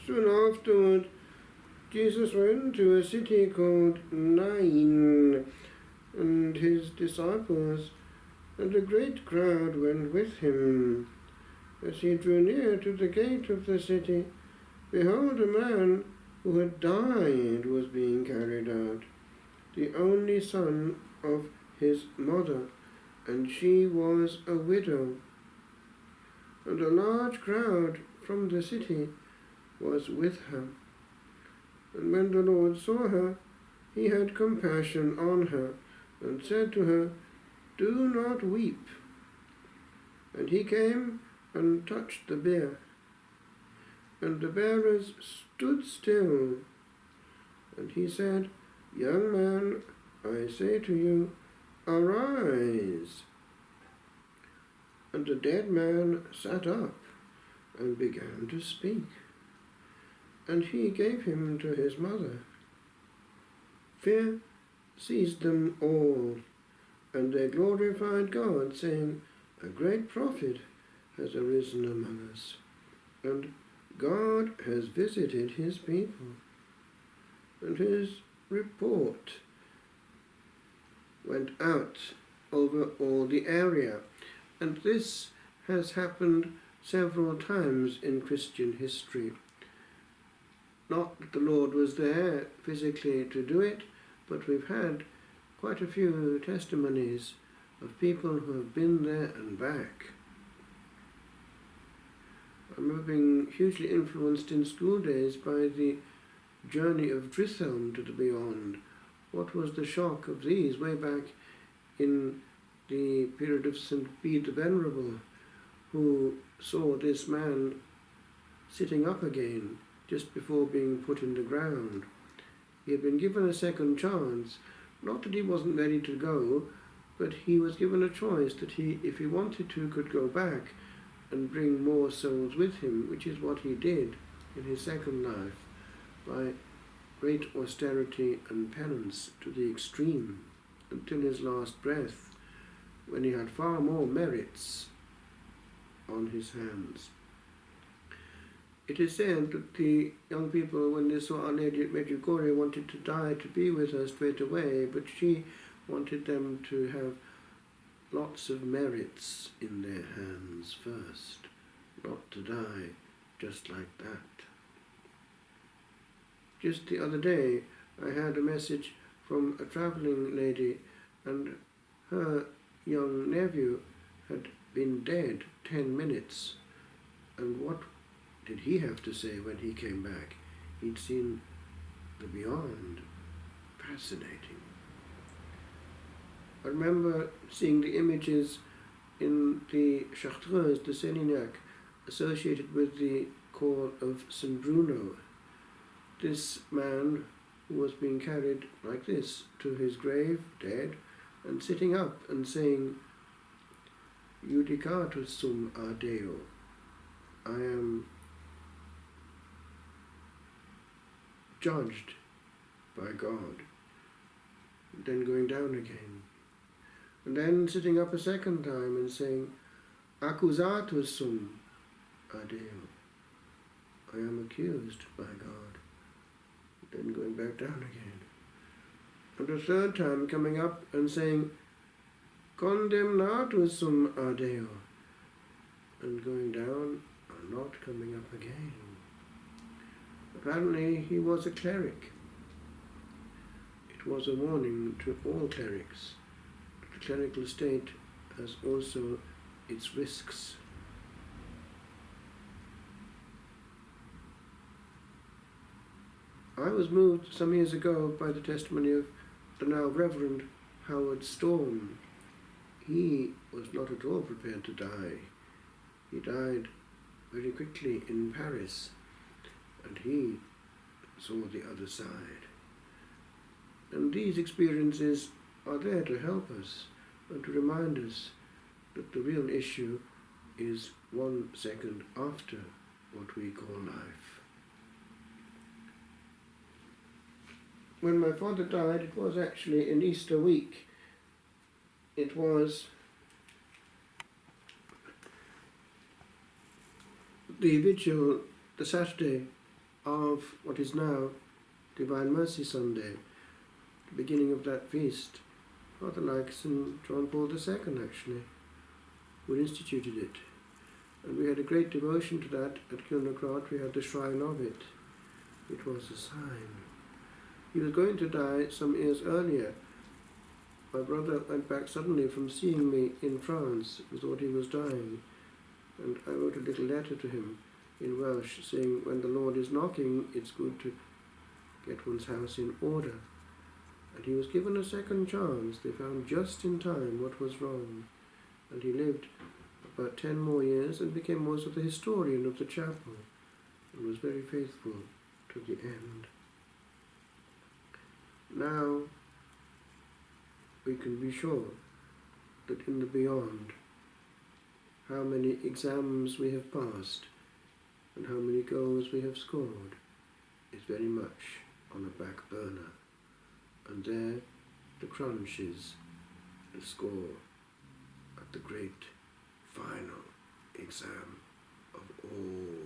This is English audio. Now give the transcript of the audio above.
Soon afterward, Jesus went to a city called Mae E'n, and his disciples, and a great crowd went with him. As he drew near to the gate of the city, behold, a man who had died was being carried out, the only son of his mother, and she was a widow. And a large crowd from the city was with her. And when the Lord saw her, he had compassion on her, and said to her, "Do not weep." And he came and touched the bier, and the bearers stood still. And he said, "Young man, I say to you, arise." And the dead man sat up and began to speak. And he gave him to his mother. Fear seized them all, and they glorified God, saying, "A great prophet has arisen among us, and God has visited his people." And his report went out over all the area. And this has happened several times in Christian history. Not that the Lord was there physically to do it, but we've had quite a few testimonies of people who have been there and back. I remember being hugely influenced in school days by the journey of Drithelm to the beyond. What was the shock of these way back in the period of St. Bede the Venerable, who saw this man sitting up again just before being put in the ground. He had been given a second chance, not that he wasn't ready to go, but he was given a choice that he, if he wanted to, could go back and bring more souls with him, which is what he did in his second life, by great austerity and penance to the extreme, until his last breath, when he had far more merits on his hands. It is said that the young people, when they saw Our Lady at Medjugorje, wanted to die to be with her straight away, but she wanted them to have lots of merits in their hands first, not to die just like that. Just the other day, I had a message from a travelling lady, and her young nephew had been dead 10 minutes. And what did he have to say when he came back? He'd seen the beyond. Fascinating. I remember seeing the images in the Chartreuse de Sélignac associated with the call of St. Bruno. This man who was being carried like this to his grave, dead, and sitting up and saying, "Judicatus sum a Deo." I am judged by God. And then going down again. And then sitting up a second time and saying, "Accusatus sum a Deo." I am accused by God. Then going back down again. And a third time coming up and saying, "Condemnatus sum a Deo," and going down and not coming up again. Apparently he was a cleric. It was a warning to all clerics. The clerical state has also its risks. I was moved some years ago by the testimony of the now Reverend Howard Storm. He was not at all prepared to die. He died very quickly in Paris, and he saw the other side. And these experiences are there to help us and to remind us that the real issue is 1 second after what we call life. When my father died, it was actually in Easter week. It was the vigil, the Saturday of what is now Divine Mercy Sunday, the beginning of that feast, rather like St. John Paul II actually, who instituted it. And we had a great devotion to that at Kilnacrot. We had the shrine of it. It was a sign. He was going to die some years earlier. My brother went back suddenly from seeing me in France. He thought he was dying. And I wrote a little letter to him in Welsh saying, when the Lord is knocking, it's good to get one's house in order. And he was given a second chance. They found just in time what was wrong. And he lived about 10 more years and became also the historian of the chapel and was very faithful to the end. Now we can be sure that in the beyond, how many exams we have passed and how many goals we have scored is very much on a back burner. And there the crunch is the score at the great final exam of all